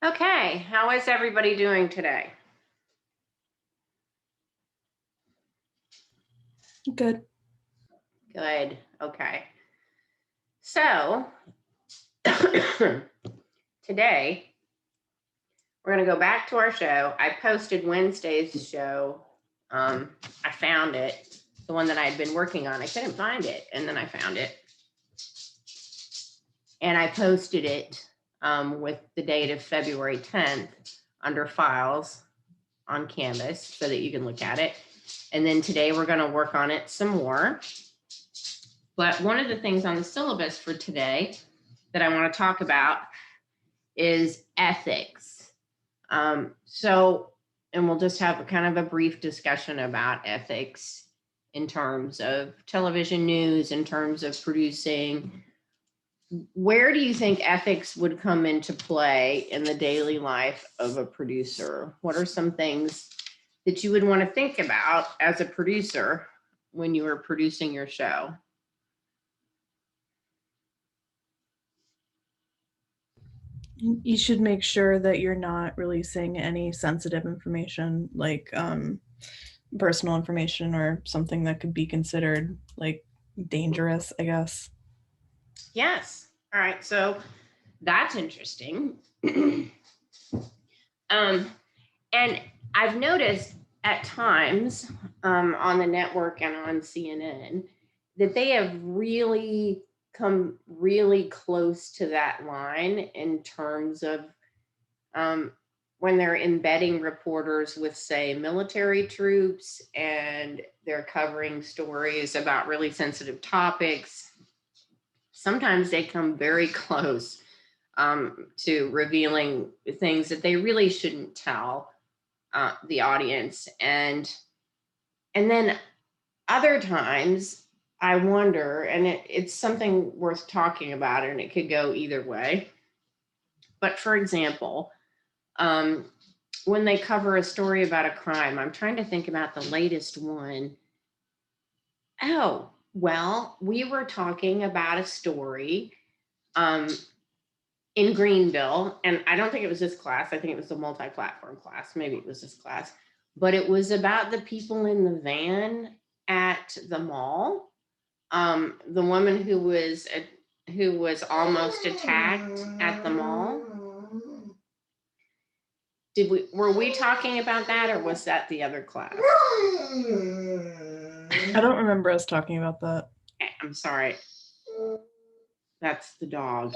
Okay, how is everybody doing today? Good. Good, okay. So, today, we're gonna go back to our show. I posted Wednesday's show. I found it, the one that I had been working on. I couldn't find it, and then I found it. And I posted it with the date of February 10th under files on Canvas so that you can look at it. And then today we're going to work on it some more. But one of the things on the syllabus for today that I want to talk about is ethics. And we'll just have a kind of a brief discussion about ethics in terms of television news, in terms of producing. Where do you think ethics would come into play in the daily life of a producer? What are some things that you would want to think about as a producer when you are producing your show? You should make sure that you're not releasing any sensitive information, like personal information or something that could be considered like dangerous, I guess. Yes. All right. So that's interesting. And I've noticed at times on the network and on CNN that they have really come really close to that line in terms of when they're embedding reporters with, say, military troops, and they're covering stories about really sensitive topics. Sometimes they come very close to revealing things that they really shouldn't tell the audience. And then other times I wonder, and it's something worth talking about, and it could go either way. But for example, when they cover a story about a crime, I'm trying to think about the latest one. Oh, well, we were talking about a story in Greenville, and I don't think it was this class. I think it was the multi-platform class. Maybe it was this class, but it was about the people in the van at the mall. The woman who was almost attacked at the mall. Were we talking about that, or was that the other class? I don't remember us talking about that. I'm sorry. That's the dog.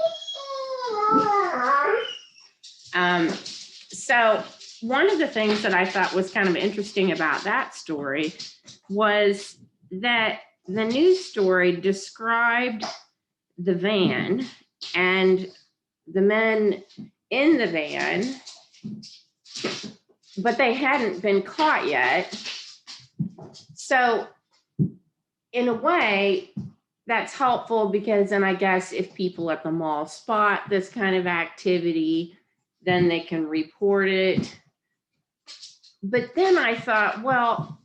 So one of the things that I thought was kind of interesting about that story was that the news story described the van and the men in the van, but they hadn't been caught yet. So in a way, that's helpful, because then I guess if people at the mall spot this kind of activity, then they can report it. But then I thought, well,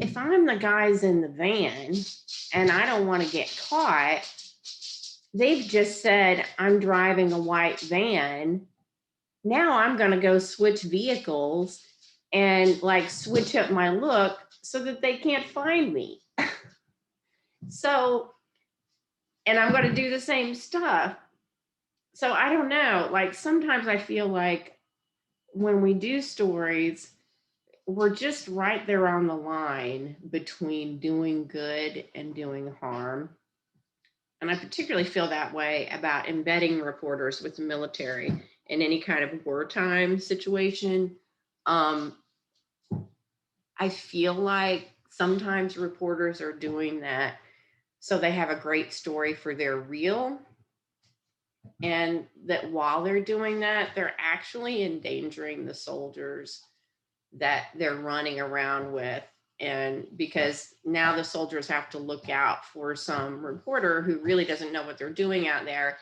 if I'm the guys in the van and I don't want to get caught, they've just said I'm driving a white van. Now I'm going to go switch vehicles and like switch up my look so that they can't find me. So, and I'm going to do the same stuff. So I don't know, like sometimes I feel like when we do stories, we're just right there on the line between doing good and doing harm. And I particularly feel that way about embedding reporters with the military in any kind of wartime situation. I feel like sometimes reporters are doing that so they have a great story for their reel, and that while they're doing that, they're actually endangering the soldiers that they're running around with. And because now the soldiers have to look out for some reporter who really doesn't know what they're doing out there,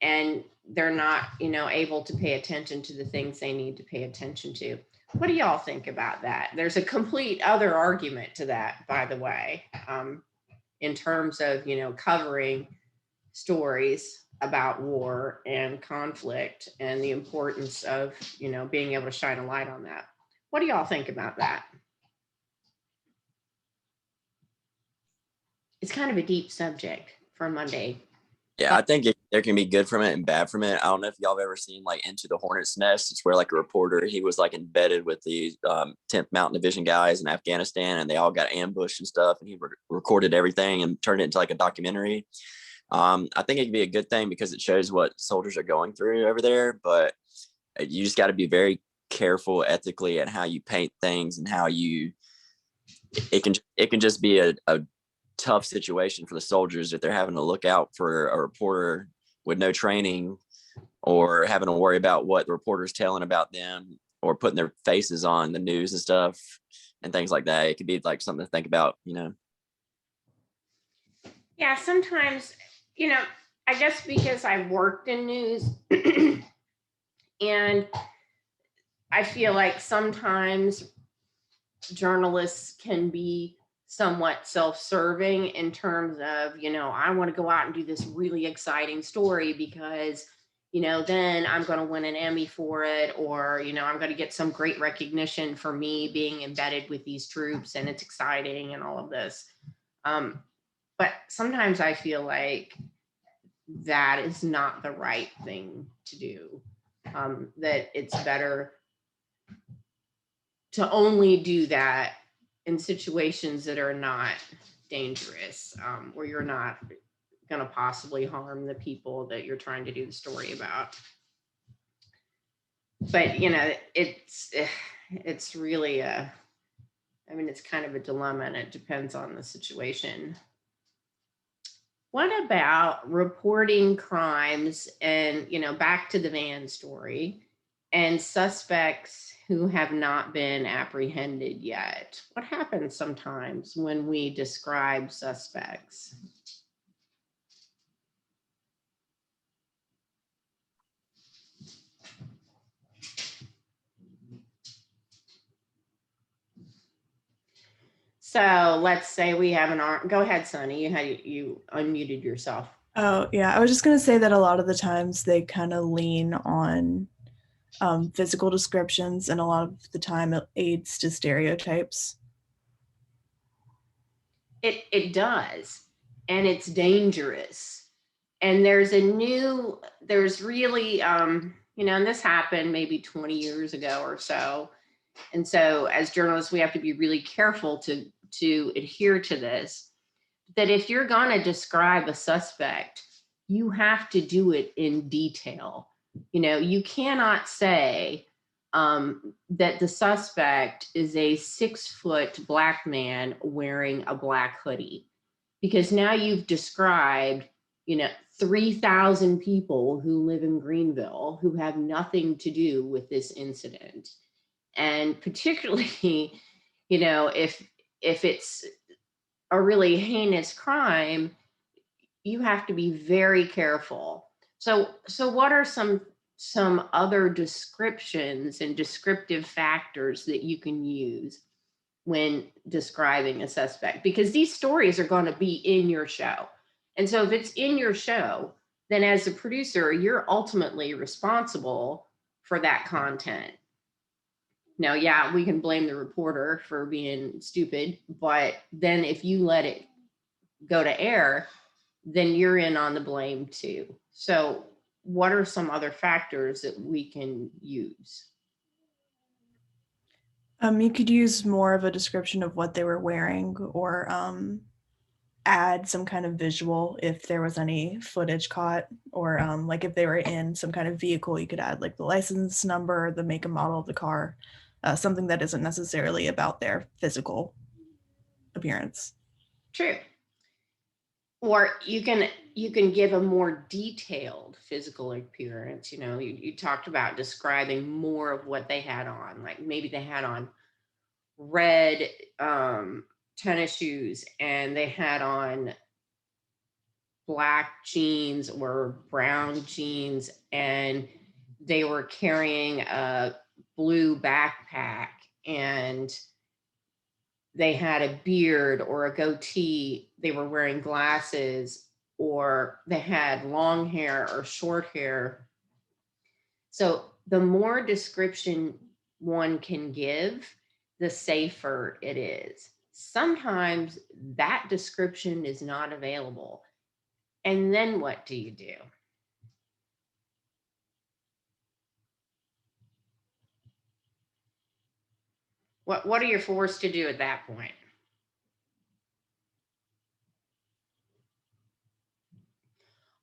and they're not, able to pay attention to the things they need to pay attention to. What do y'all think about that? There's a complete other argument to that, by the way, in terms of, covering stories about war and conflict and the importance of, being able to shine a light on that. What do y'all think about that? It's kind of a deep subject for Monday. Yeah, I think there can be good from it and bad from it. I don't know if y'all have ever seen like Into the Hornet's Nest. It's where like a reporter, he was like embedded with the 10th Mountain Division guys in Afghanistan, and they all got ambushed and stuff, and he recorded everything and turned it into like a documentary. I think it can be a good thing because it shows what soldiers are going through over there, but you just got to be very careful ethically at how you paint things and how it can just be a tough situation for the soldiers if they're having to look out for a reporter with no training, or having to worry about what the reporter's telling about them, or putting their faces on the news and stuff and things like that. It could be like something to think about. Yeah, sometimes, I guess because I worked in news and I feel like sometimes journalists can be somewhat self-serving in terms of, I want to go out and do this really exciting story because, then I'm going to win an Emmy for it, or, I'm going to get some great recognition for me being embedded with these troops and it's exciting and all of this. But sometimes I feel like that is not the right thing to do. That it's better to only do that in situations that are not dangerous, where you're not going to possibly harm the people that you're trying to do the story about. But it's really it's kind of a dilemma, and it depends on the situation. What about reporting crimes and, back to the van story, and suspects who have not been apprehended yet? What happens sometimes when we describe suspects? So let's say we have an arm. Go ahead, Sonny. You unmuted yourself. Oh, yeah. I was just going to say that a lot of the times they kind of lean on physical descriptions, and a lot of the time it aids to stereotypes. It does, and it's dangerous. And there's really, and this happened maybe 20 years ago or so. And so as journalists, we have to be really careful to adhere to this, that if you're going to describe a suspect, you have to do it in detail. You cannot say, that the suspect is a 6-foot black man wearing a black hoodie. Because now you've described, 3,000 people who live in Greenville who have nothing to do with this incident. And particularly, if it's a really heinous crime, you have to be very careful. So what are some other descriptions and descriptive factors that you can use when describing a suspect? Because these stories are going to be in your show. And so if it's in your show, then as a producer, you're ultimately responsible for that content. Now, yeah, we can blame the reporter for being stupid, but then if you let it go to air, then you're in on the blame too. So what are some other factors that we can use? You could use more of a description of what they were wearing, or add some kind of visual if there was any footage caught, or like if they were in some kind of vehicle, you could add like the license number, the make and model of the car, something that isn't necessarily about their physical appearance. True. Or you can give a more detailed physical appearance. You talked about describing more of what they had on, like maybe they had on red tennis shoes and they had on black jeans or brown jeans, and they were carrying a blue backpack, and they had a beard or a goatee, they were wearing glasses, or they had long hair or short hair. So the more description one can give, the safer it is. Sometimes that description is not available. And then what do you do? What are you forced to do at that point?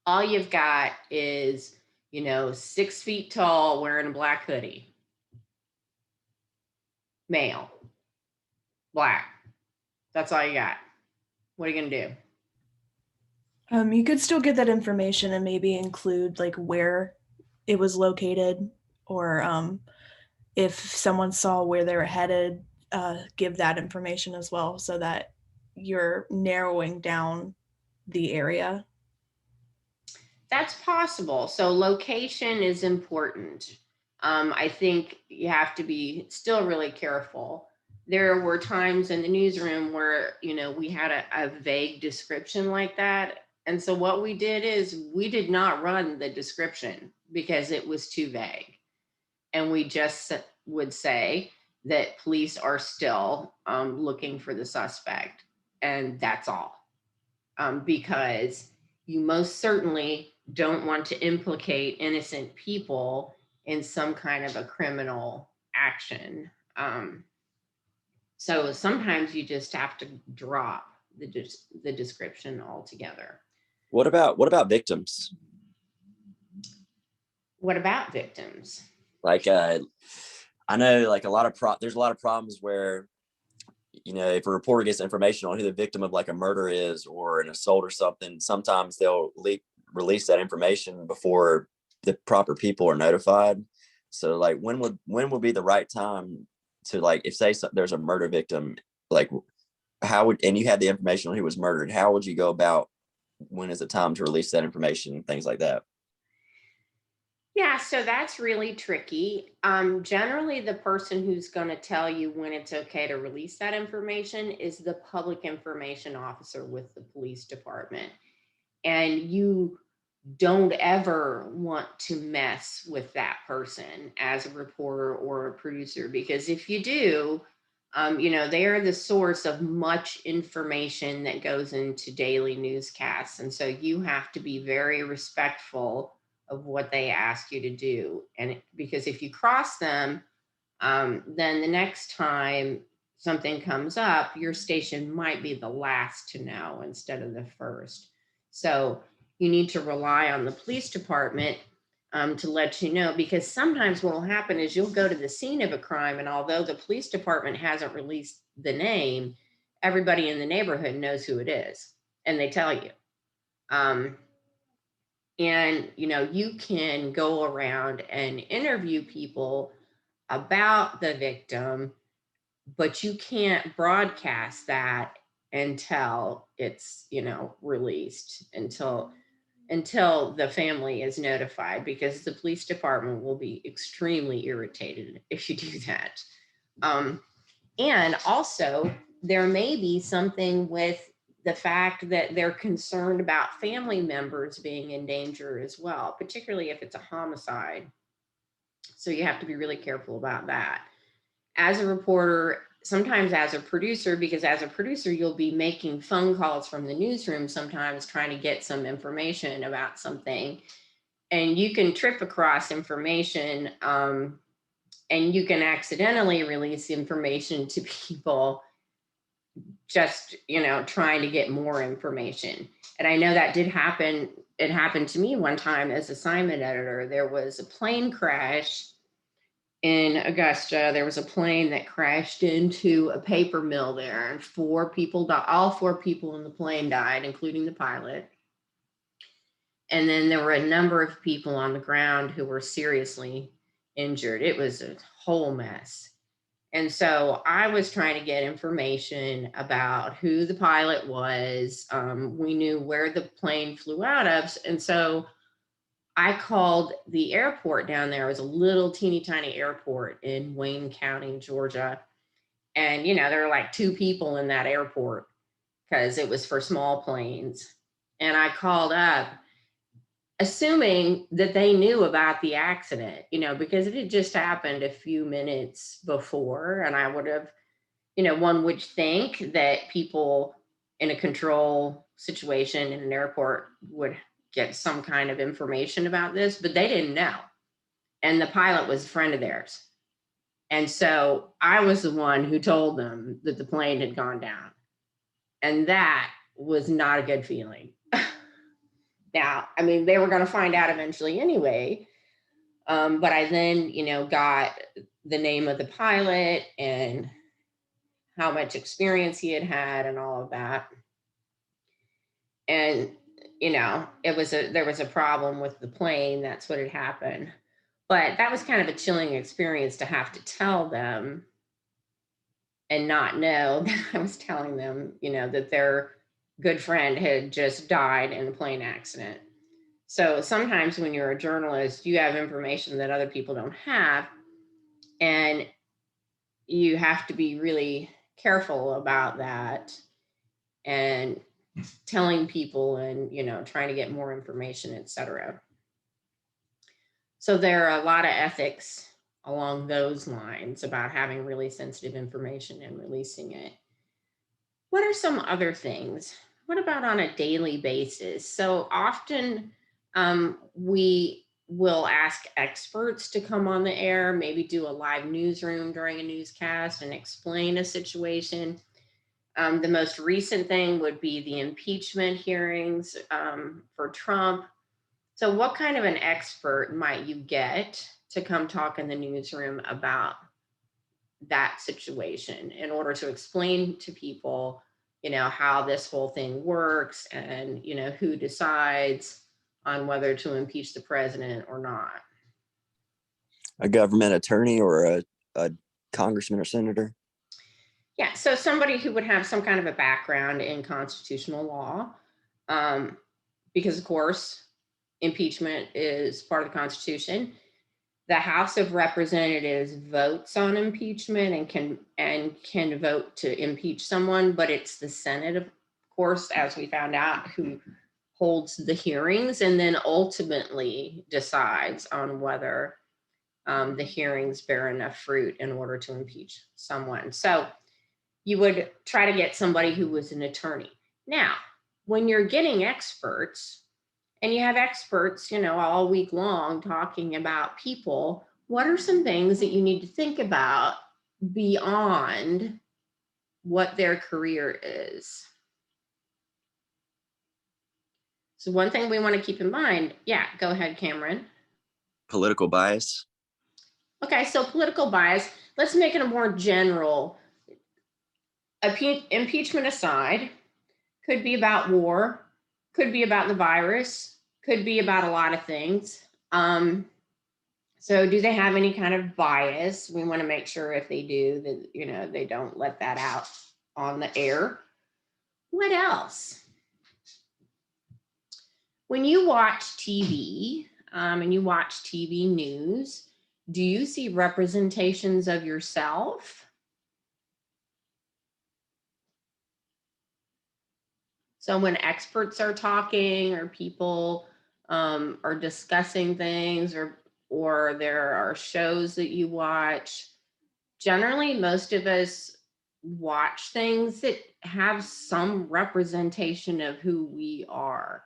All you've got is, 6 feet tall, wearing a black hoodie. Male. Black. That's all you got. What are you going to do? You could still get that information and maybe include like where it was located, or if someone saw where they were headed, give that information as well, so that you're narrowing down the area. That's possible. So location is important. I think you have to be still really careful. There were times in the newsroom where, we had a vague description like that. And so what we did is we did not run the description because it was too vague. And we just would say that police are still looking for the suspect. And that's all. Because you most certainly don't want to implicate innocent people in some kind of a criminal action. So sometimes you just have to drop the description altogether. What about victims? What about victims? Like, I know like there's a lot of problems where, if a reporter gets information on who the victim of like a murder is or an assault or something, sometimes they'll release that information before the proper people are notified. So like when would be the right time to, like, if say there's a murder victim, like and you had the information on who was murdered, how would you go about when is the time to release that information, things like that? Yeah, so that's really tricky. Generally, the person who's going to tell you when it's okay to release that information is the public information officer with the police department. And you don't ever want to mess with that person as a reporter or a producer, because if you do, they are the source of much information that goes into daily newscasts. And so you have to be very respectful of what they ask you to do. And because if you cross them, then the next time something comes up, your station might be the last to know instead of the first. So you need to rely on the police department. to let you know, because sometimes what will happen is you'll go to the scene of a crime, and although the police department hasn't released the name, everybody in the neighborhood knows who it is, and they tell you. And you can go around and interview people about the victim, but you can't broadcast that until it's released, until the family is notified, because the police department will be extremely irritated if you do that. And also, there may be something with the fact that they're concerned about family members being in danger as well, particularly if it's a homicide. So you have to be really careful about that. As a reporter, sometimes as a producer, because as a producer, you'll be making phone calls from the newsroom, sometimes trying to get some information about something. And you can trip across information, and you can accidentally release information to people just, trying to get more information. And I know that did happen. It happened to me one time as assignment editor. There was a plane crash in Augusta. There was a plane that crashed into a paper mill there, and all 4 people in the plane died, including the pilot. And then there were a number of people on the ground who were seriously injured. It was a whole mess. And so I was trying to get information about who the pilot was. We knew where the plane flew out of. And so I called the airport down there. It was a little teeny tiny airport in Wayne County, Georgia. And, there were like 2 people in that airport because it was for small planes. And I called up, assuming that they knew about the accident, because it had just happened a few minutes before. And I would have, one would think that people in a control situation in an airport would get some kind of information about this, but they didn't know. And the pilot was a friend of theirs. And so I was the one who told them that the plane had gone down. And that was not a good feeling. Now, I mean, they were going to find out eventually anyway. But I then, got the name of the pilot and how much experience he had had and all of that. And, there was a problem with the plane. That's what had happened. But that was kind of a chilling experience to have to tell them and not know that I was telling them, that their good friend had just died in a plane accident. So sometimes when you're a journalist, you have information that other people don't have, and you have to be really careful about that and telling people and, trying to get more information, etc. So there are a lot of ethics along those lines about having really sensitive information and releasing it. What are some other things? What about on a daily basis? So often we will ask experts to come on the air, maybe do a live newsroom during a newscast and explain a situation. The most recent thing would be the impeachment hearings for Trump. So what kind of an expert might you get to come talk in the newsroom about that situation in order to explain to people, how this whole thing works and, who decides on whether to impeach the president or not? A government attorney or a congressman or senator? Yeah, so somebody who would have some kind of a background in constitutional law, because of course, impeachment is part of the Constitution. The House of Representatives votes on impeachment and can vote to impeach someone, but it's the Senate, of course, as we found out, who holds the hearings and then ultimately decides on whether the hearings bear enough fruit in order to impeach someone. So you would try to get somebody who was an attorney. Now, when you're getting experts, and you have experts, all week long talking about people, what are some things that you need to think about beyond what their career is? So one thing we want to keep in mind, yeah, go ahead, Cameron. Political bias. Okay, so political bias, let's make it a more general. Impeachment aside, could be about war, could be about the virus, could be about a lot of things. So do they have any kind of bias? We want to make sure if they do that, you know, they don't let that out on the air. What else? When you watch TV and you watch TV news, do you see representations of yourself? So when experts are talking or people are discussing things, or there are shows that you watch, generally most of us watch things that have some representation of who we are.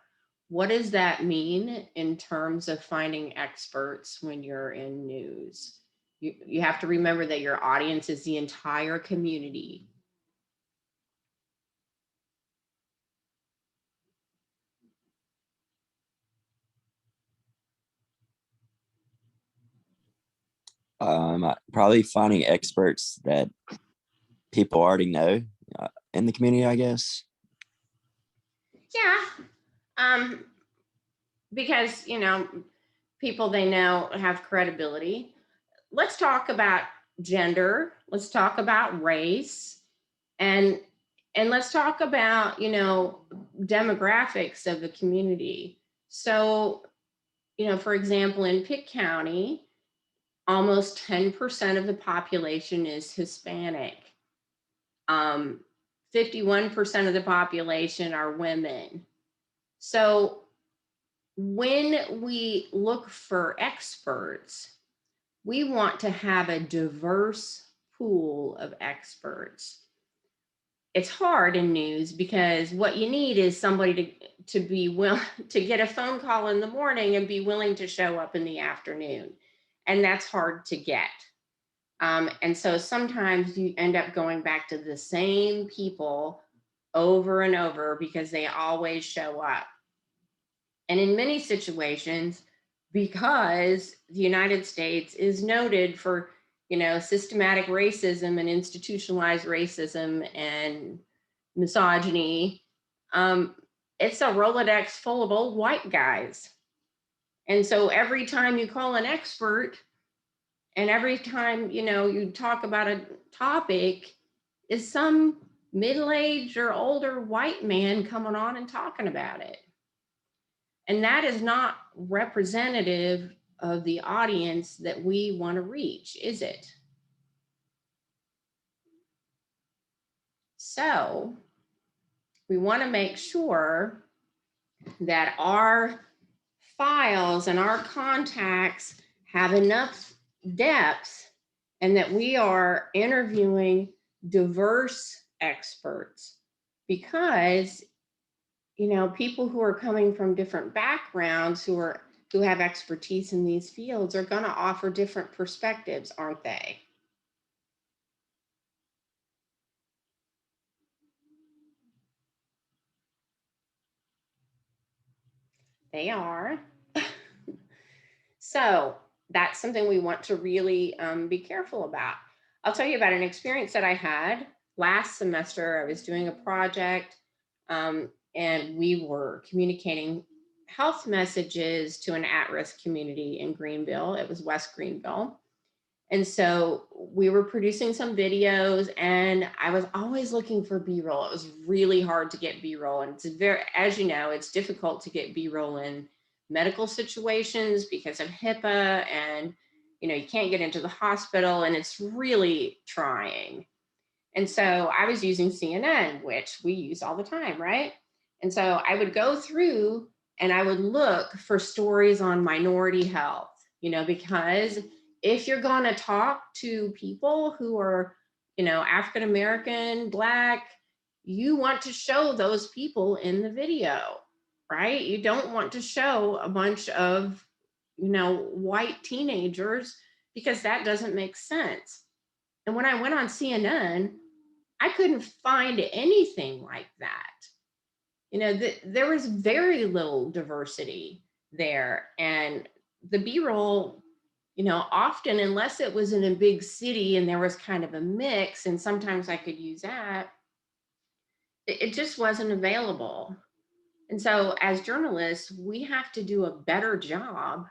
What does that mean in terms of finding experts when you're in news? You have to remember that your audience is the entire community. Probably finding experts that people already know in the community, I guess. Yeah. Because, you know, people they know have credibility. Let's talk about gender. Let's talk about race, and let's talk about, you know, demographics of the community. So, you know, for example, in Pitt County, almost 10% of the population is Hispanic. 51% of the population are women. So when we look for experts, we want to have a diverse pool of experts. It's hard in news because what you need is somebody to be willing to get a phone call in the morning and be willing to show up in the afternoon. And that's hard to get. And so sometimes you end up going back to the same people over and over because they always show up. And in many situations, because the United States is noted for, you know, systematic racism and institutionalized racism and misogyny, it's a Rolodex full of old white guys. And so every time you call an expert and every time, you know, you talk about a topic, is some middle-aged or older white man coming on and talking about it. And that is not representative of the audience that we want to reach, is it? So we want to make sure that our files and our contacts have enough depth and that we are interviewing diverse experts, because, you know, people who are coming from different backgrounds who have expertise in these fields are going to offer different perspectives, aren't they? They are. So that's something we want to really be careful about. I'll tell you about an experience that I had last semester. I was doing a project and we were communicating health messages to an at-risk community in Greenville. It was West Greenville. And so we were producing some videos and I was always looking for B-roll. It was really hard to get B-roll. And it's very, as you know, it's difficult to get B-roll in medical situations because of HIPAA, and, you know, you can't get into the hospital and it's really trying. And so I was using CNN, which we use all the time, right? And so I would go through and I would look for stories on minority health, you know, because if you're going to talk to people who are, you know, African American, Black, you want to show those people in the video, right? You don't want to show a bunch of, you know, white teenagers, because that doesn't make sense. And when I went on CNN, I couldn't find anything like that. You know, there was very little diversity there. And the B-roll, often, unless it was in a big city and there was kind of a mix, and sometimes I could use that, it just wasn't available. And so as journalists, we have to do a better job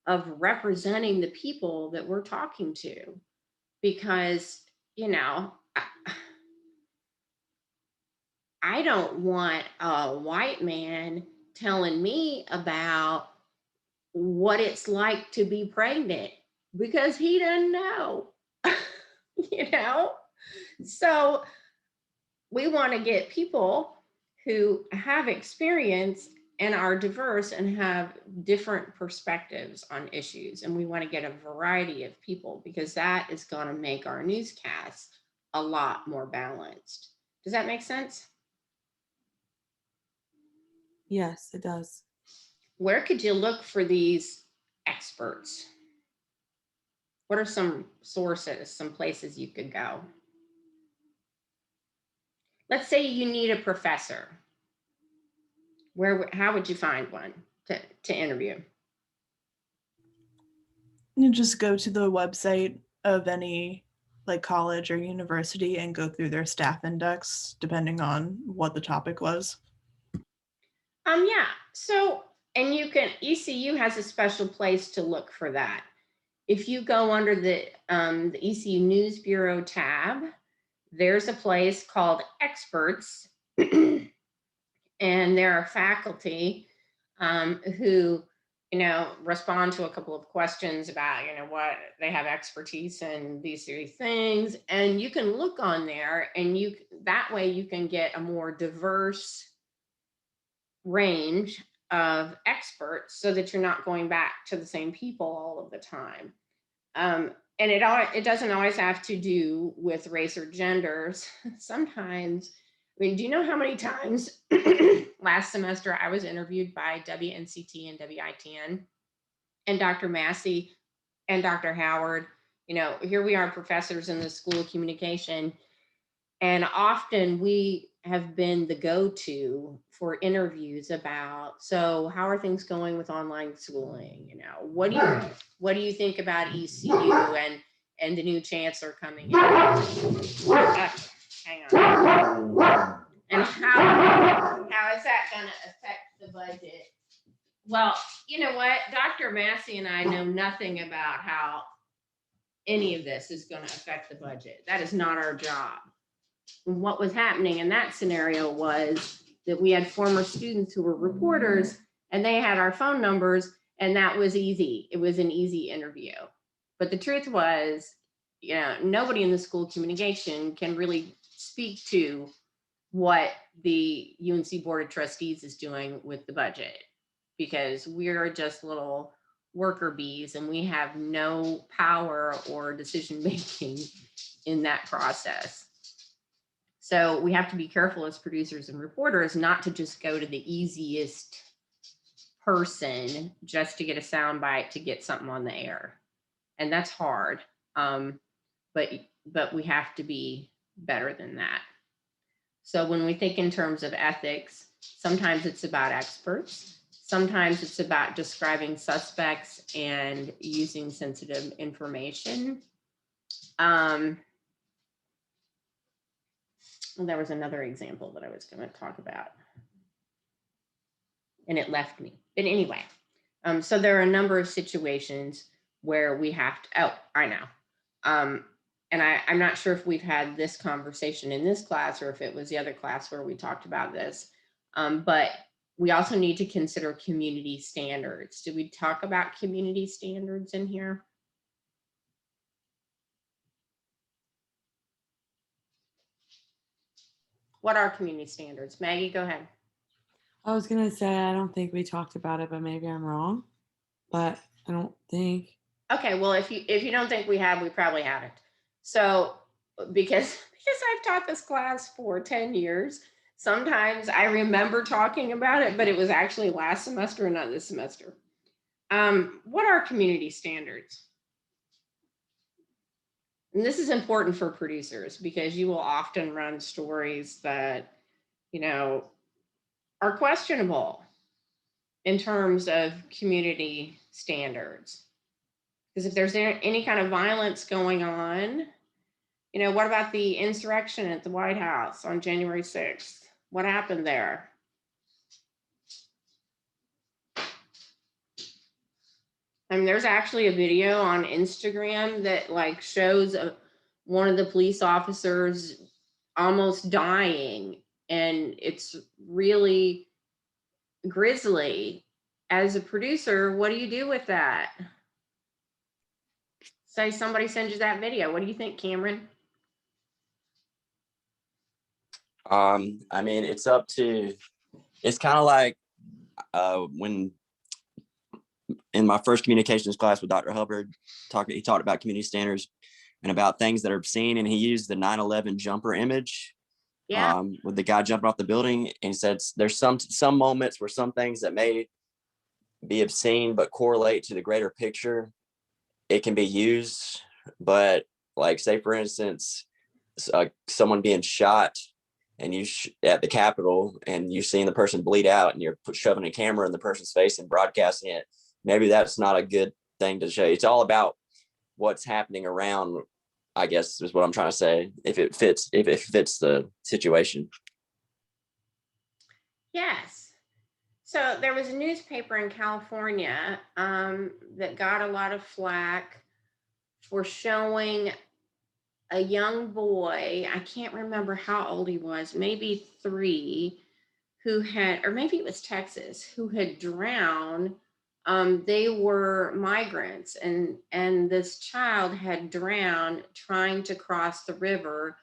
of representing the people that we're talking to, because, I don't want a white man telling me about what it's like to be pregnant, because he doesn't know, you know? So we want to get people who have experience and are diverse and have different perspectives on issues. And we want to get a variety of people, because that is going to make our newscast a lot more balanced. Does that make sense? Yes, it does. Where could you look for these experts? What are some sources, some places you could go? Let's say you need a professor. How would you find one to interview? You just go to the website of any like college or university and go through their staff index, depending on what the topic was. Yeah. So, and ECU has a special place to look for that. If you go under the ECU News Bureau tab, there's a place called Experts, and there are faculty who, respond to a couple of questions about, what they have expertise in these three things. And you can look on there, and that way you can get a more diverse range of experts, so that you're not going back to the same people all of the time. And it doesn't always have to do with race or genders. Sometimes, do you know how many times last semester I was interviewed by WNCT and WITN, and Dr. Massey and Dr. Howard? Here we are, professors in the School of Communication, and often we have been the go-to for interviews about, so how are things going with online schooling? What do you think about ECU and the new chancellor coming in? Hang on. And how is that going to affect the budget? Well, you know what? Dr. Massey and I know nothing about how any of this is going to affect the budget. That is not our job. What was happening in that scenario was that we had former students who were reporters, and they had our phone numbers, and that was easy. It was an easy interview. But the truth was, nobody in the School of Communication can really speak to what the UNC Board of Trustees is doing with the budget, because we're just little worker bees, and we have no power or decision making in that process. So we have to be careful as producers and reporters not to just go to the easiest person just to get a soundbite to get something on the air. And that's hard. But we have to be better than that. So when we think in terms of ethics, sometimes it's about experts. Sometimes it's about describing suspects and using sensitive information. There was another example that I was going to talk about, and it left me. But anyway, so there are a number of situations where we have to, I know. And I'm not sure if we've had this conversation in this class or if it was the other class where we talked about this. But we also need to consider community standards. Did we talk about community standards in here? What are community standards? Maggie, go ahead. I was gonna say I don't think we talked about it, but maybe I'm wrong. But I don't think. Okay, well, if you don't think we have, we probably haven't. So because I've taught this class for 10 years, sometimes I remember talking about it, but it was actually last semester and not this semester. What are community standards? And this is important for producers, because you will often run stories that, are questionable in terms of community standards. Because if there's any kind of violence going on, what about the insurrection at the White House on January 6th? What happened there? I mean, there's actually a video on Instagram that like shows one of the police officers almost dying, and it's really grisly. As a producer, what do you do with that? Say somebody sends you that video. What do you think, Cameron? I mean, it's kind of like when in my first communications class with Dr. Hubbard, he talked about community standards and about things that are obscene, and he used the 9/11 jumper image. Yeah. With the guy jumping off the building, and he said there's some moments where some things that may be obscene but correlate to the greater picture, it can be used. But like, say for instance, someone being shot and at the Capitol, and you've seen the person bleed out, and you're shoving a camera in the person's face and broadcasting it, maybe that's not a good thing to show. It's all about what's happening around, I guess, is what I'm trying to say. If it fits the situation. Yes. So there was a newspaper in California that got a lot of flack for showing a young boy. I can't remember how old he was, maybe 3, who had, or maybe it was Texas, who had drowned. They were migrants, and this child had drowned trying to cross the river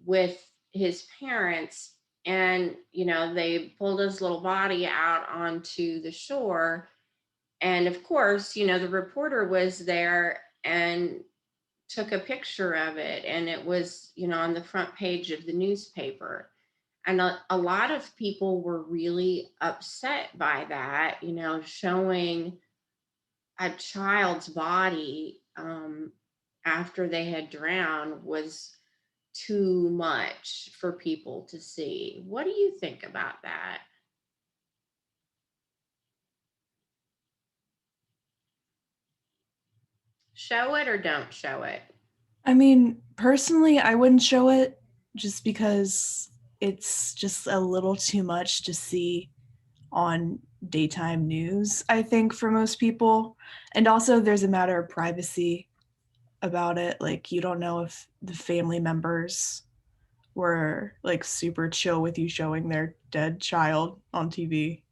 with his parents. And they pulled his little body out onto the shore, and of course the reporter was there and took a picture of it, and it was on the front page of the newspaper. And a lot of people were really upset by that, showing a child's body after they had drowned was too much for people to see. What do you think about that? Show it or don't show it? I mean, personally, I wouldn't show it just because it's just a little too much to see on daytime news, I think, for most people. And also, there's a matter of privacy about it. Like, you don't know if the family members were like super chill with you showing their dead child on TV,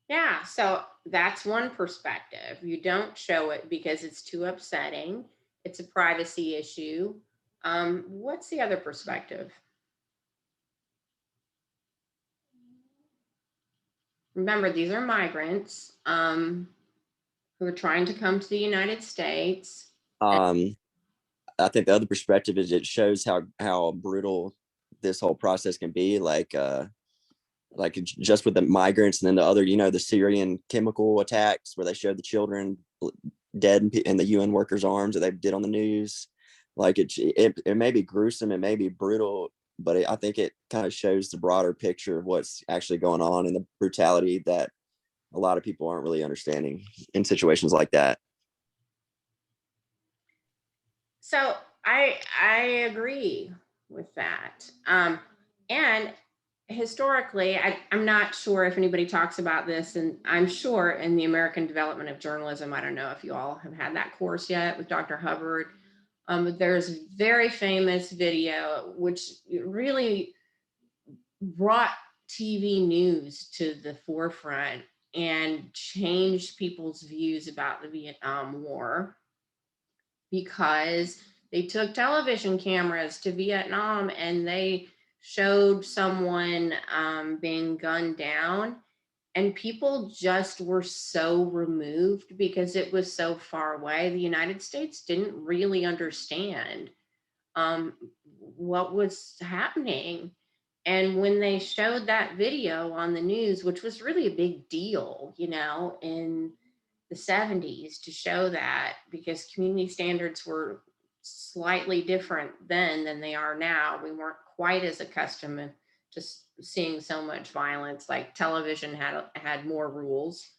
Yeah, so that's one perspective. You don't show it because it's too upsetting. It's a privacy issue. What's the other perspective? Remember, these are migrants who are trying to come to the United States. I think the other perspective is it shows how brutal this whole process can be. Like just with the migrants, and then the other, the Syrian chemical attacks where they showed the children dead in the UN workers' arms that they did on the news. Like it may be gruesome, it may be brutal, but I think it kind of shows the broader picture of what's actually going on and the brutality that a lot of people aren't really understanding in situations like that. So I agree with that. And historically, I'm not sure if anybody talks about this, and I'm sure in the American Development of Journalism, I don't know if you all have had that course yet with Dr. Hubbard. But there's a very famous video which really brought TV news to the forefront and changed people's views about the Vietnam War, because they took television cameras to Vietnam and they showed someone being gunned down, and people just were so removed because it was so far away. The United States didn't really understand what was happening. And when they showed that video on the news, which was really a big deal, in the 70s, to show that, because community standards were slightly different then than they are now. We weren't quite as accustomed to seeing so much violence. Like television had more rules.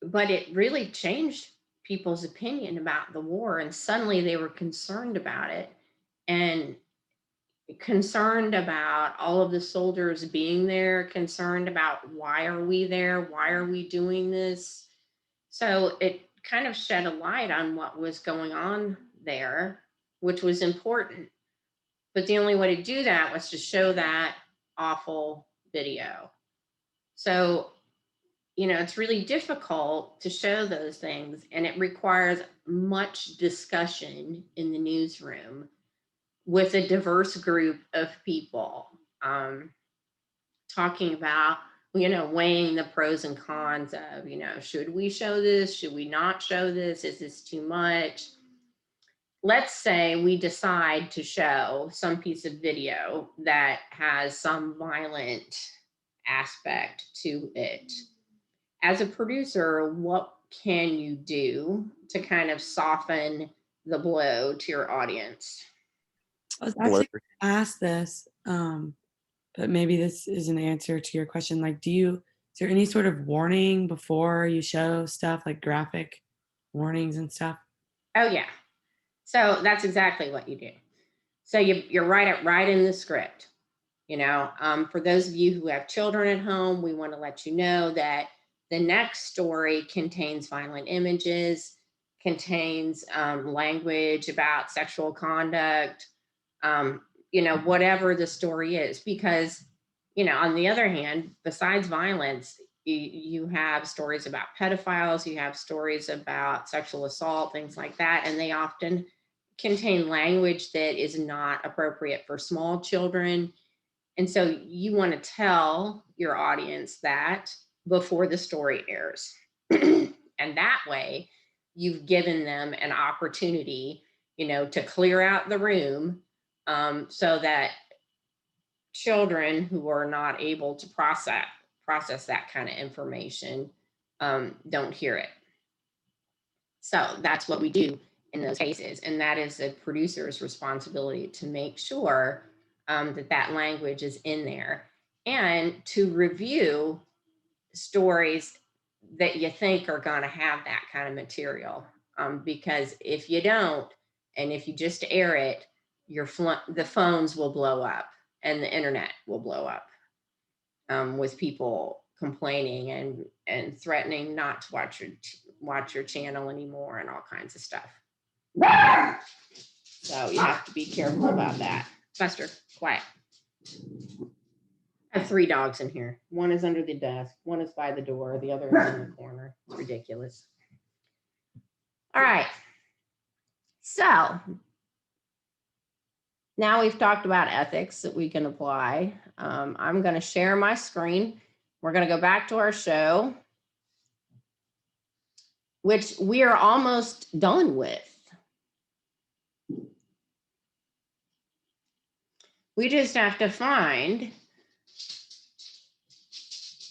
but it really changed people's opinion about the war, and suddenly they were concerned about it, and concerned about all of the soldiers being there, concerned about why are we there, why are we doing this. So it kind of shed a light on what was going on there, which was important. But the only way to do that was to show that awful video. So, it's really difficult to show those things, and it requires much discussion in the newsroom with a diverse group of people, talking about, weighing the pros and cons of, should we show this? Should we not show this? Is this too much? Let's say we decide to show some piece of video that has some violent aspect to it. As a producer, what can you do to kind of soften the blow to your audience? I was actually gonna ask this, but maybe this is an answer to your question. Like, is there any sort of warning before you show stuff, like graphic warnings and stuff? Oh yeah. So that's exactly what you do. So you write it right in the script. For those of you who have children at home, we want to let you know that the next story contains violent images, contains language about sexual conduct, whatever the story is. Because, on the other hand, besides violence, you have stories about pedophiles, you have stories about sexual assault, things like that, and they often contain language that is not appropriate for small children. And so you want to tell your audience that before the story airs. And that way you've given them an opportunity, to clear out the room, so that children who are not able to process that kind of information don't hear it. So that's what we do in those cases. And that is the producer's responsibility to make sure that language is in there, and to review stories that you think are going to have that kind of material. Because if you don't, and if you just air it, the phones will blow up and the internet will blow up, with people complaining and threatening not to watch your channel anymore and all kinds of stuff. So you have to be careful about that. Buster, quiet. I have 3 dogs in here. One is under the desk, one is by the door, the other is in the corner. It's ridiculous. All right. So now we've talked about ethics that we can apply. I'm going to share my screen. We're going to go back to our show, which we are almost done with. We just have to find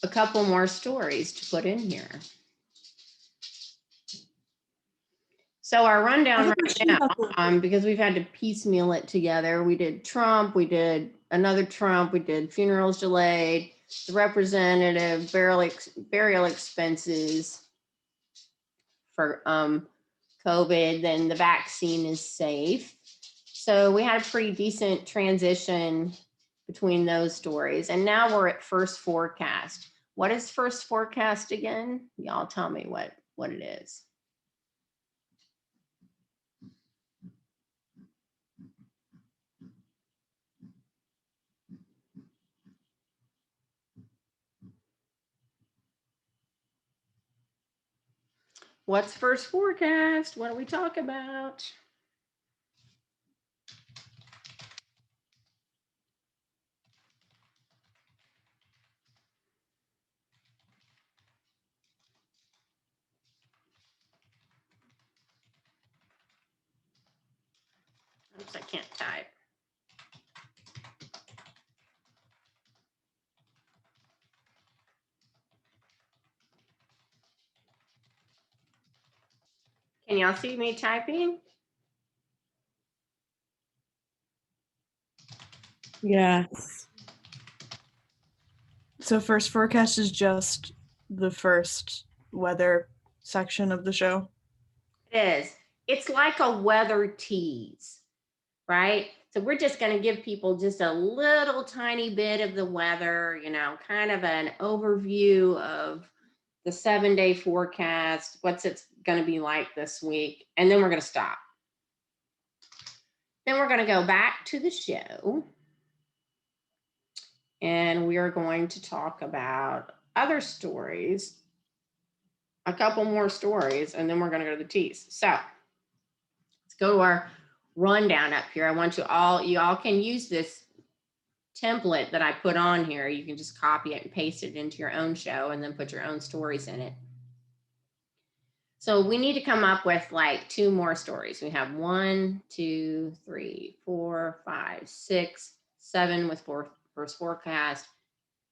a couple more stories to put in here. So our rundown right now, because we've had to piecemeal it together, we did Trump, we did another Trump, we did funerals delayed, the representative, burial expenses for COVID, then the vaccine is safe. So we had a pretty decent transition between those stories. And now we're at first forecast. What is first forecast again? Y'all tell me what it is. What's first forecast? What do we talk about? Oops, I can't type. Can y'all see me typing? Yes. So first forecast is just the first weather section of the show? It is. It's like a weather tease, right? So we're just going to give people just a little tiny bit of the weather, you know, kind of an overview of the 7-day forecast, what's it's going to be like this week, and then we're going to stop. Then we're going to go back to the show, and we are going to talk about other stories, a couple more stories, and then we're going to go to the tease. So let's go to our rundown up here. I want you all can use this template that I put on here. You can just copy it and paste it into your own show and then put your own stories in it. So we need to come up with like 2 more stories. We have 1, 2, 3, 4, 5, 6, 7 with first forecast.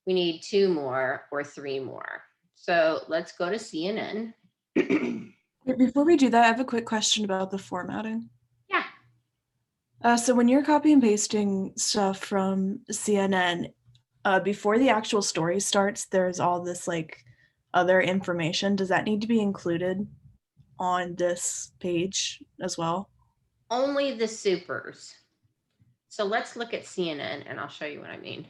We need 2 more or 3 more. So let's go to CNN. Before we do that, I have a quick question about the formatting. Yeah. So when you're copy and pasting stuff from CNN, before the actual story starts, there's all this like other information. Does that need to be included on this page as well? Only the supers. So let's look at CNN and I'll show you what I mean.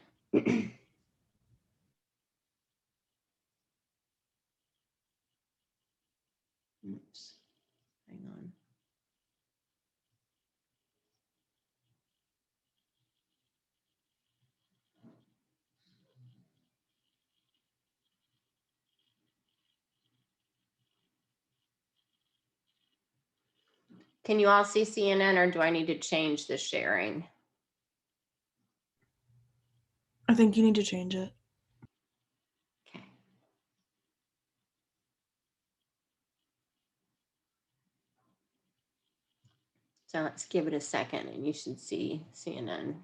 Oops, hang on. Can you all see CNN or do I need to change the sharing? I think you need to change it. Okay. So let's give it a second and you should see CNN.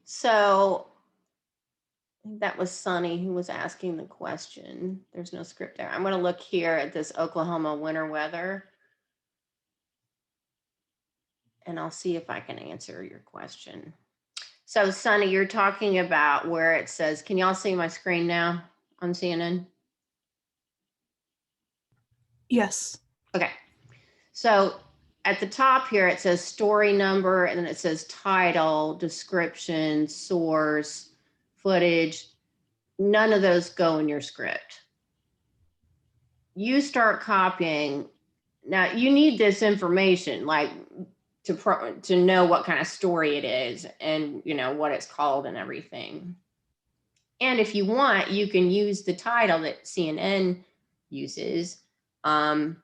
So I think that was Sunny who was asking the question. There's no script there. I'm going to look here at this Oklahoma winter weather. And I'll see if I can answer your question. So Sunny, you're talking about where it says, can y'all see my screen now on CNN? Yes. Okay. So at the top here, it says story number, and then it says title, description, source, footage. None of those go in your script. You start copying. Now you need this information, like to know what kind of story it is and you know what it's called and everything. And if you want, you can use the title that CNN uses in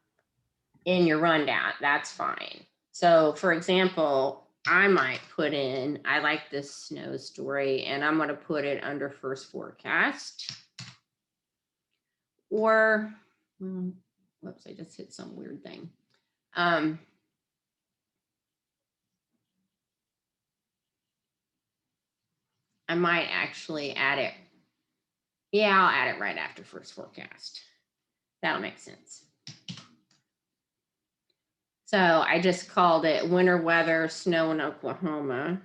your rundown. That's fine. So for example, I might put in, I like this snow story, and I'm going to put it under first forecast. Or, whoops, I just hit some weird thing. I might actually add it. Yeah, I'll add it right after first forecast. That'll make sense. So I just called it winter weather, snow in Oklahoma.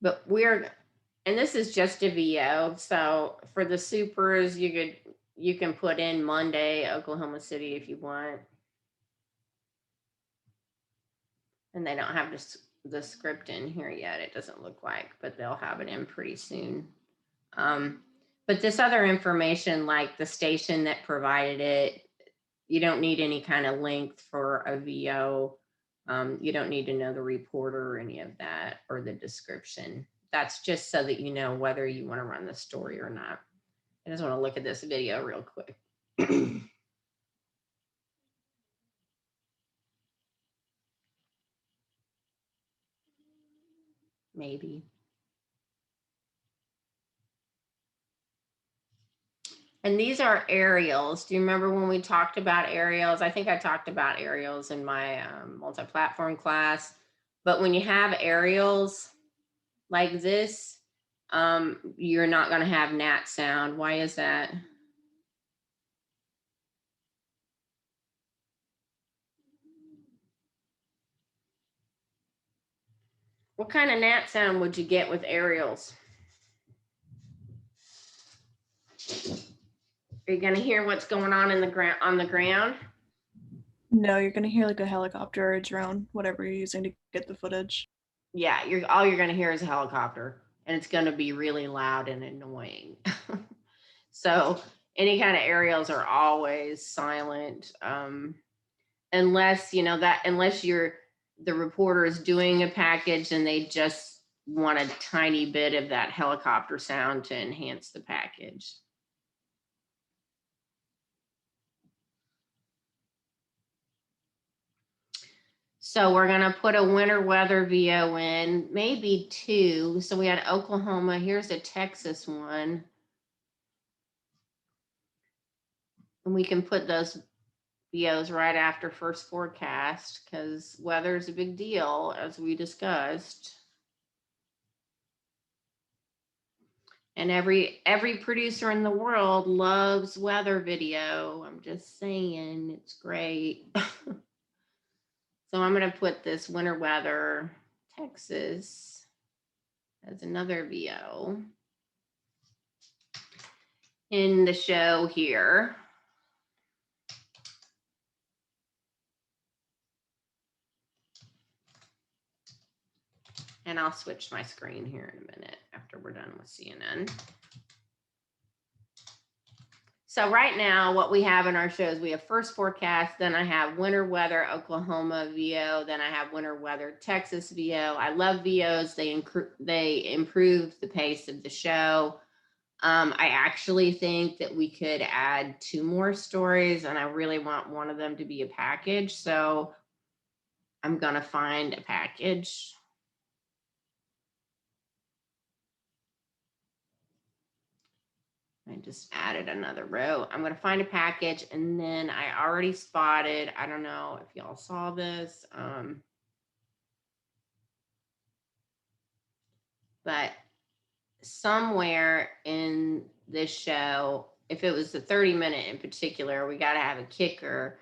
But and this is just a VO. So for the supers, you can put in Monday, Oklahoma City if you want. And they don't have the script in here yet, it doesn't look like, but they'll have it in pretty soon. But this other information, like the station that provided it, you don't need any kind of length for a VO. You don't need to know the reporter or any of that or the description. That's just so that you know whether you want to run the story or not. I just want to look at this video real quick. Maybe. And these are aerials. Do you remember when we talked about aerials? I think I talked about aerials in my multi-platform class. But when you have aerials like this, you're not going to have nat sound. Why is that? What kind of gnat sound would you get with aerials? Are you gonna hear what's going on in the ground on the ground? No, you're gonna hear like a helicopter or a drone, whatever you're using to get the footage. Yeah, all you're gonna hear is a helicopter, and it's gonna be really loud and annoying. So any kind of aerials are always silent, unless unless the reporter is doing a package and they just want a tiny bit of that helicopter sound to enhance the package. So we're gonna put a winter weather VO in, maybe two. So we had Oklahoma, here's a Texas one. And we can put those VOs right after first forecast because weather is a big deal, as we discussed. And every producer in the world loves weather video. I'm just saying, it's great. So I'm going to put this winter weather Texas as another VO in the show here. And I'll switch my screen here in a minute after we're done with CNN. So right now, what we have in our shows, we have first forecast, then I have winter weather Oklahoma VO, then I have winter weather Texas VO. I love VOs. They improve the pace of the show. I actually think that we could add 2 more stories, and I really want one of them to be a package. So I'm gonna find a package. I just added another row. I'm going to find a package, and then I already spotted, I don't know if y'all saw this, but somewhere in this show, if it was the 30-minute in particular, we got to have a kicker.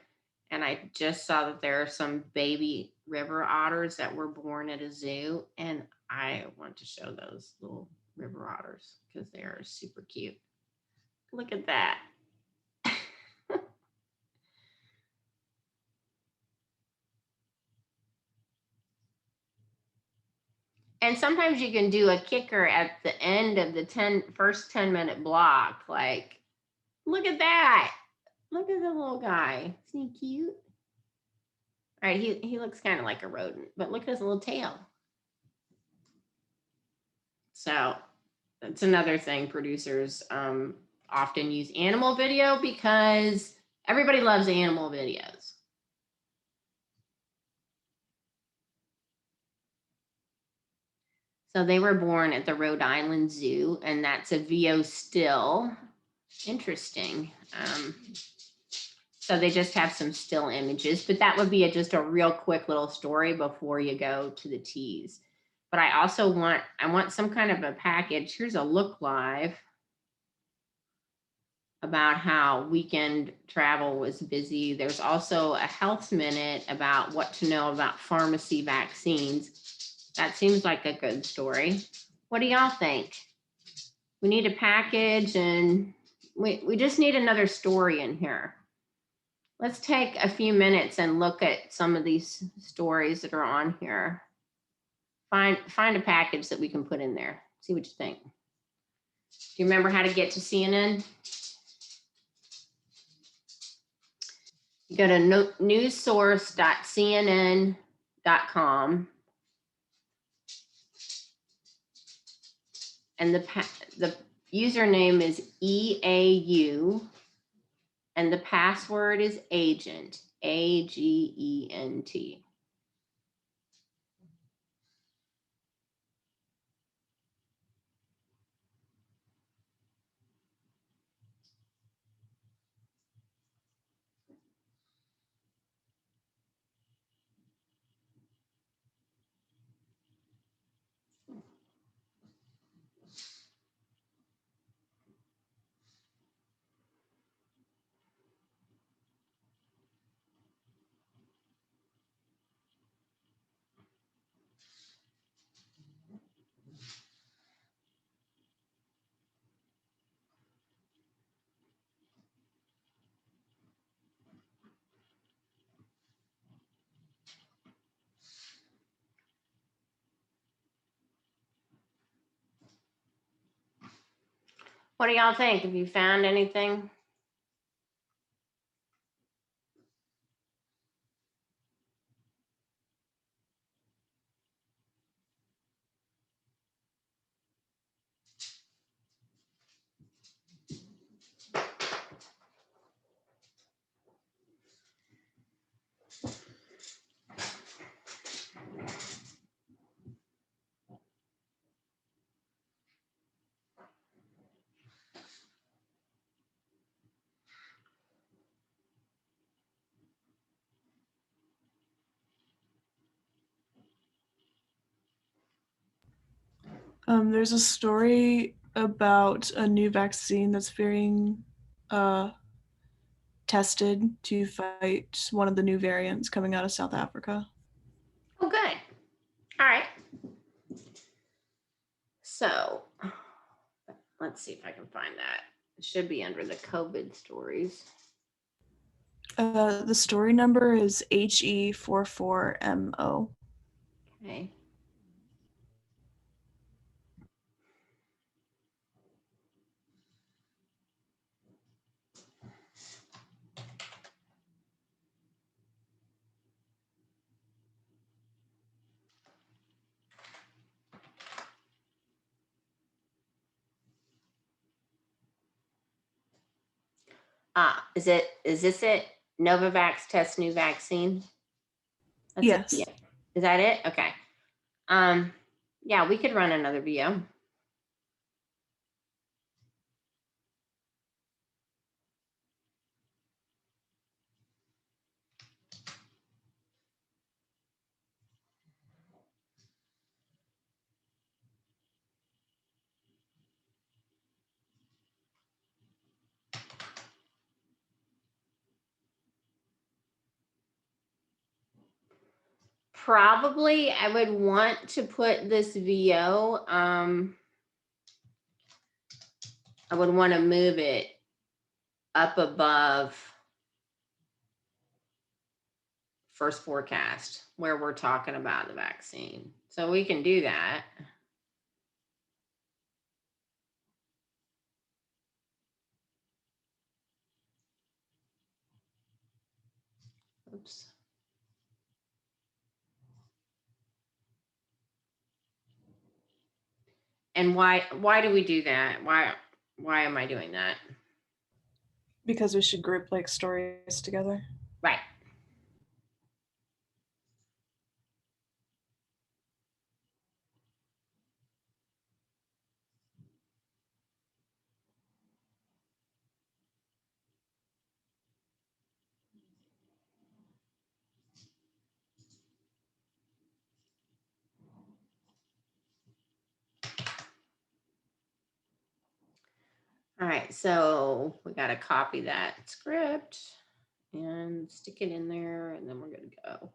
And I just saw that there are some baby river otters that were born at a zoo, and I want to show those little river otters because they are super cute. Look at that. And sometimes you can do a kicker at the end of the first 10-minute block. Like, look at that. Look at the little guy. Isn't he cute? All right, he looks kind of like a rodent, but look at his little tail. So that's another thing producers often use animal video because everybody loves animal videos. So they were born at the Rhode Island Zoo, and that's a VO still. Interesting. So they just have some still images, but that would be just a real quick little story before you go to the tease. But I also want some kind of a package. Here's a look live about how weekend travel was busy. There's also a health minute about what to know about pharmacy vaccines. That seems like a good story. What do y'all think? We need a package, and we just need another story in here. Let's take a few minutes and look at some of these stories that are on here. Find a package that we can put in there. See what you think. Do you remember how to get to CNN? You go to newssource.cnn.com, and the username is EAU, and the password is agent, AGENT. What do y'all think? Have you found anything? There's a story about a new vaccine that's being tested to fight one of the new variants coming out of South Africa. Oh, good. All right. So let's see if I can find that. It should be under the COVID stories. The story number is HE44MO. Okay. Is this it? Novavax test new vaccine? That's Yes. it? Yeah. Is that it? Okay. Yeah, we could run another video. Probably I would want to put this VO, I would want to move it up above first forecast where we're talking about the vaccine. So we can do that. Oops. And why do we do that? Why am I doing that? Because we should group like stories together. Right. All right, so we got to copy that script and stick it in there, and then we're good to go.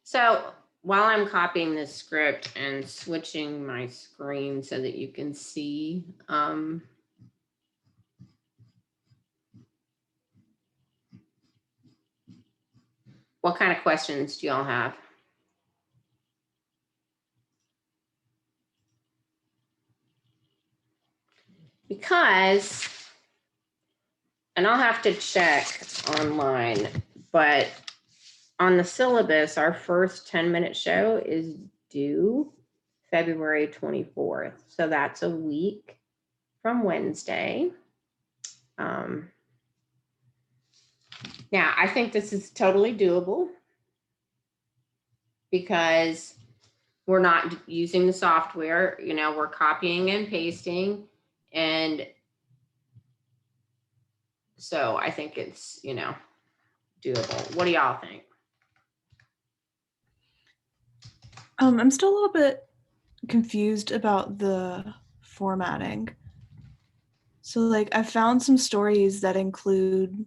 So while I'm copying this script and switching my screen so that you can see, what kind of questions do y'all have? Because, and I'll have to check online, but on the syllabus, our first 10-minute show is due February 24th. So that's a week from Wednesday. Now, I think this is totally doable because we're not using the software, we're copying and pasting. And so I think it's, doable. What do y'all think? I'm still a little bit confused about the formatting. So like I found some stories that include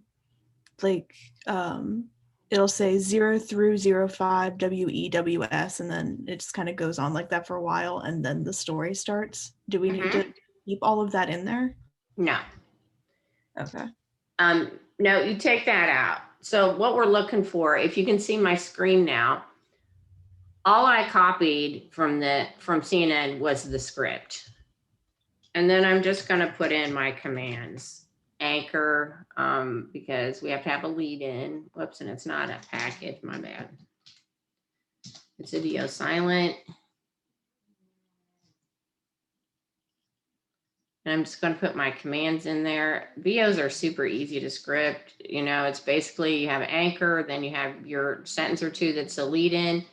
like it'll say 0 through 05 WEWS, and then it just kind of goes on like that for a while, and then the story starts. Do we need to keep all of that in there? No. Okay. No, you take that out. So what we're looking for, if you can see my screen now, all I copied from CNN was the script. And then I'm just going to put in my commands. Anchor, because we have to have a lead in. Whoops, and it's not a package, my bad. It's a VO silent. And I'm just going to put my commands in there. VOs are super easy to script. You know, it's basically you have anchor, then you have your sentence or two that's a lead in.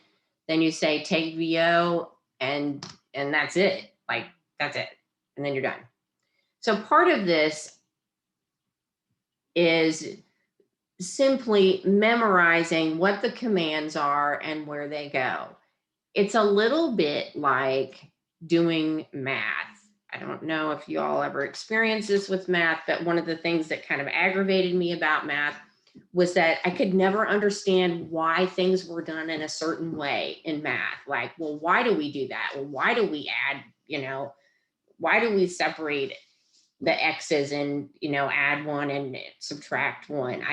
Then you say take VO and that's it. Like, that's it. And then you're done. So part of this is simply memorizing what the commands are and where they go. It's a little bit like doing math. I don't know if you all ever experienced this with math, but one of the things that kind of aggravated me about math was that I could never understand why things were done in a certain way in math. Like, well, why do we do that? Well, why do we add, why do we separate the X's and, add one and subtract one?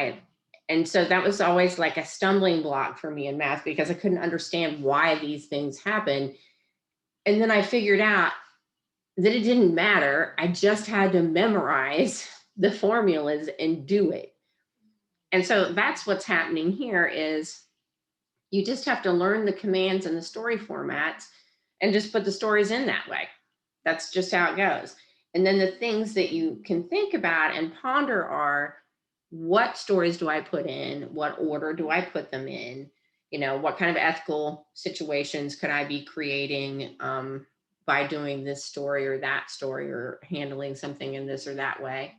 And so that was always like a stumbling block for me in math because I couldn't understand why these things happen. And then I figured out that it didn't matter. I just had to memorize the formulas and do it. And so that's what's happening here is you just have to learn the commands and the story formats and just put the stories in that way. That's just how it goes. And then the things that you can think about and ponder are, what stories do I put in? What order do I put them in? What kind of ethical situations could I be creating by doing this story or that story or handling something in this or that way?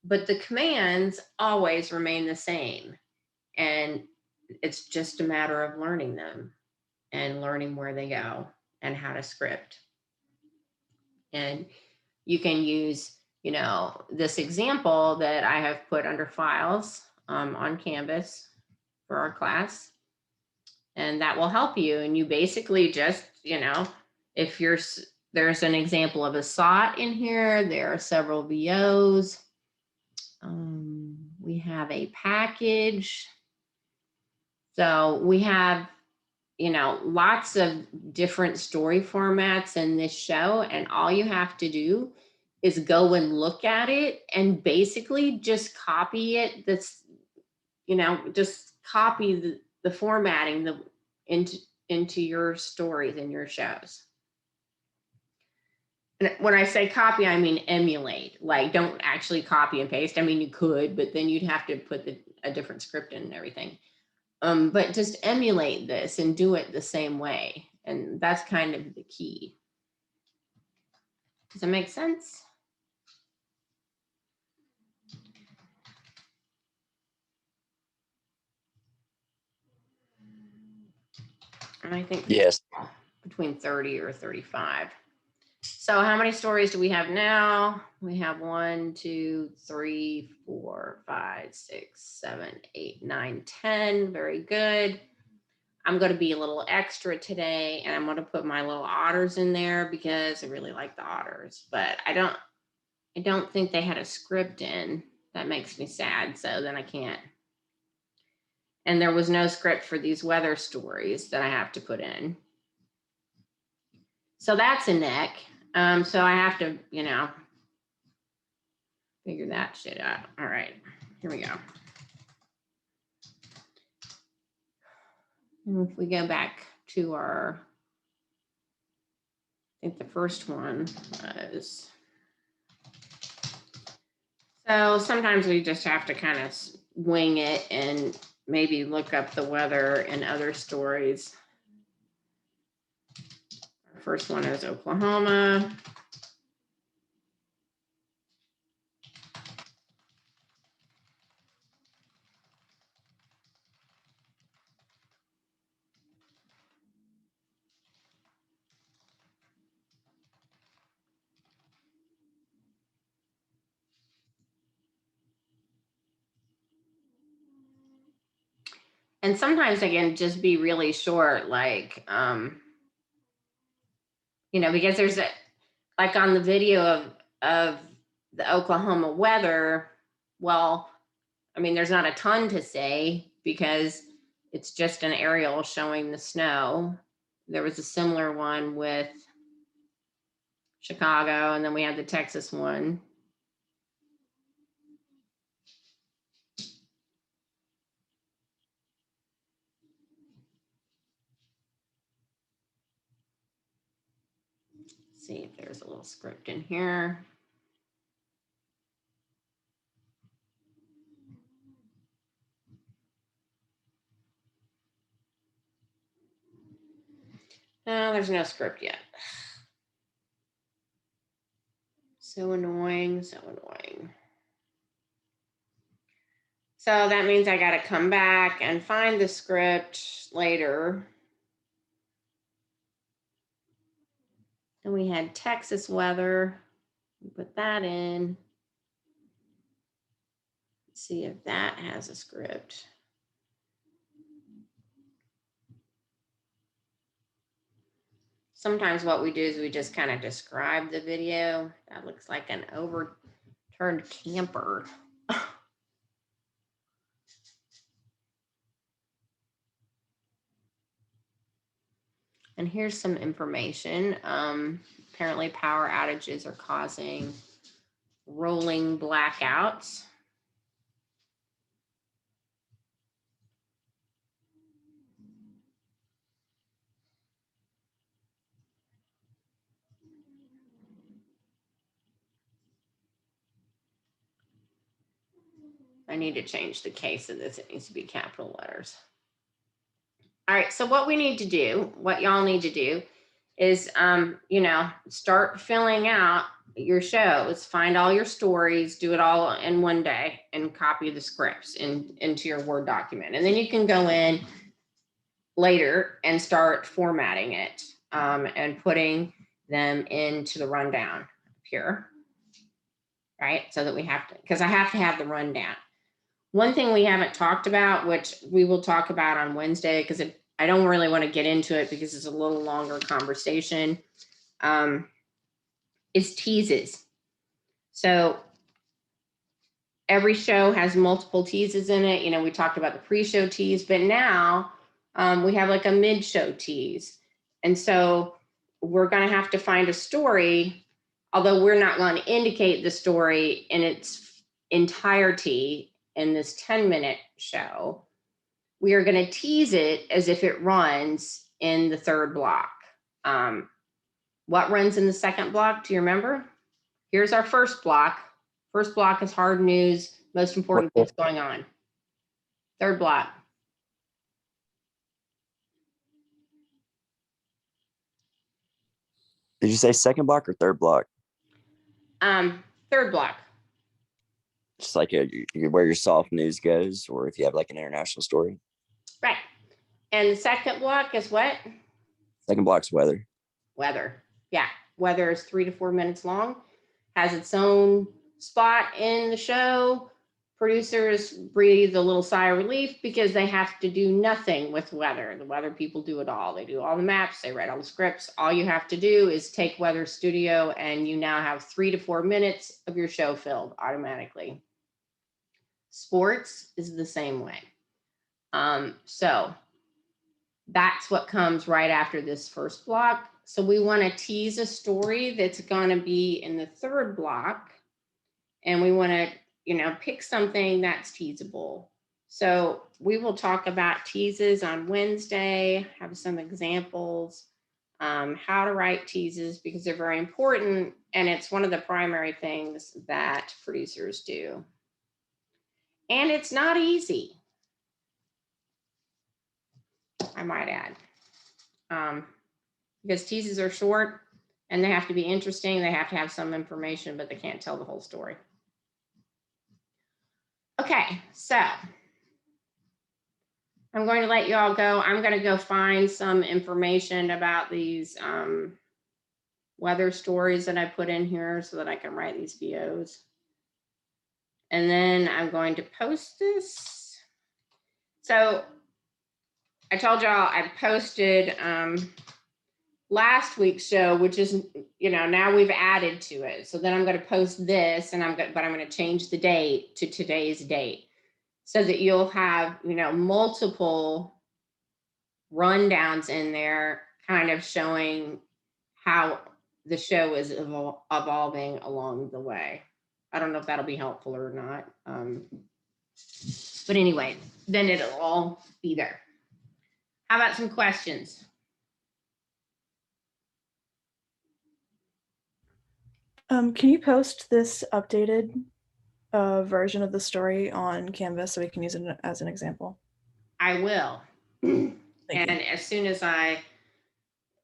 But the commands always remain the same. And it's just a matter of learning them and learning where they go and how to script. And you can use, this example that I have put under files on Canvas for our class. And that will help you. And you basically just, if there's an example of a SOT in here, there are several VOs. We have a package. So we have, lots of different story formats in this show. And all you have to do is go and look at it and basically just copy it. Just copy the formatting into your stories and your shows. And when I say copy, I mean emulate. Like, don't actually copy and paste. I mean, you could, but then you'd have to put a different script in and everything. But just emulate this and do it the same way. And that's kind of the key. Does that make sense? And I think Yes. between 30 or 35. So how many stories do we have now? We have 1, 2, 3, 4, 5, 6, 7, 8, 9, 10. Very good. I'm going to be a little extra today, and I'm going to put my little otters in there because I really like the otters, but I don't think they had a script in. That makes me sad. So then I can't. And there was no script for these weather stories that I have to put in. So that's a neck. So I have to, figure that shit out. All right, here we go. And if we go back to I think the first one was, so sometimes we just have to kind of wing it and maybe look up the weather in other stories. Our first one is Oklahoma. And sometimes they can just be really short, like, because there's like on the video of the Oklahoma weather, well, I mean, there's not a ton to say because it's just an aerial showing the snow. there was a similar one with Chicago, and then we had the Texas one. Let's see if there's a little script in here. No, there's no script yet. So annoying, so annoying. So that means I got to come back and find the script later. Then we had Texas weather. We put that in. Let's see if that has a script. Sometimes what we do is we just kind of describe the video. That looks like an overturned camper. And here's some information. Apparently power outages are causing rolling blackouts. I need to change the case of this. It needs to be capital letters. All right, so what we need to do, what y'all need to do is, start filling out your shows, find all your stories, do it all in one day, and copy the scripts into your Word document. And then you can go in later and start formatting it and putting them into the rundown here, right? So that we have to, because I have to have the rundown. One thing we haven't talked about, which we will talk about on Wednesday, because I don't really want to get into it because it's a little longer conversation, is teases. So every show has multiple teases in it. We talked about the pre-show tease, but now we have like a mid-show tease. And so we're going to have to find a story, although we're not going to indicate the story in its entirety in this 10-minute show. We are going to tease it as if it runs in the third block. What runs in the second block? Do you remember? Here's our first block. First block is hard news, most important things going on. Third block. Did you say second block or third block? Third block. Just like where your soft news goes, or if you have like an international story. Right. And the second block is what? Second block's weather. Weather. Yeah. Weather is 3 to 4 minutes long, has its own spot in the show. Producers breathe a little sigh of relief because they have to do nothing with weather. The weather people do it all. They do all the maps, they write all the scripts. All you have to do is take Weather Studio and you now have 3 to 4 minutes of your show filled automatically. Sports is the same way. So that's what comes right after this first block. So we want to tease a story that's going to be in the third block, and we want to, pick something that's teasable. So we will talk about teases on Wednesday, have some examples, how to write teases because they're very important, and it's one of the primary things that producers do. And it's not easy, I might add, because teases are short and they have to be interesting. They have to have some information, but they can't tell the whole story. Okay, so I'm going to let you all go. I'm going to go find some information about these weather stories that I put in here so that I can write these VOs. And then I'm going to post this. So I told y'all I posted last week's show, which is, now we've added to it. So then I'm going to post this, and I'm going to change the date to today's date so that you'll have, multiple rundowns in there kind of showing how the show is evolving along the way. I don't know if that'll be helpful or not. But anyway, then it'll all be there. How about some questions? Can you post this updated version of the story on Canvas so we can use it as an example? I will. Thank And you. as soon as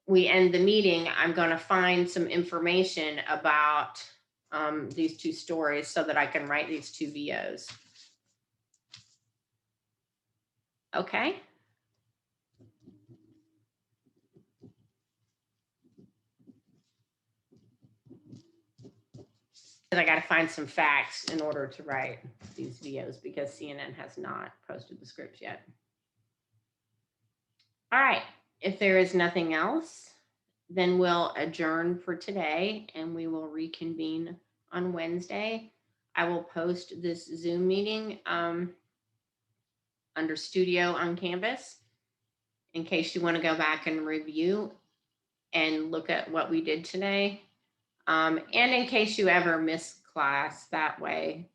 we end the meeting, I'm going to find some information about these two stories so that I can write these two VOs. Okay. I got to find some facts in order to write these VOs because CNN has not posted the scripts yet. All right. If there is nothing else, then we'll adjourn for today and we will reconvene on Wednesday. I will post this Zoom meeting under Studio on Canvas in case you want to go back and review and look at what we did today. And in case you ever miss class, that way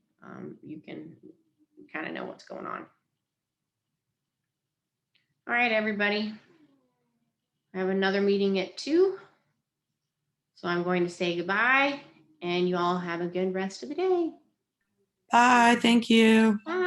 you can kind of know what's going on. All right, everybody. I have another meeting at 2. So I'm going to say goodbye and you all have a good rest of the day. Bye. Thank you. Bye.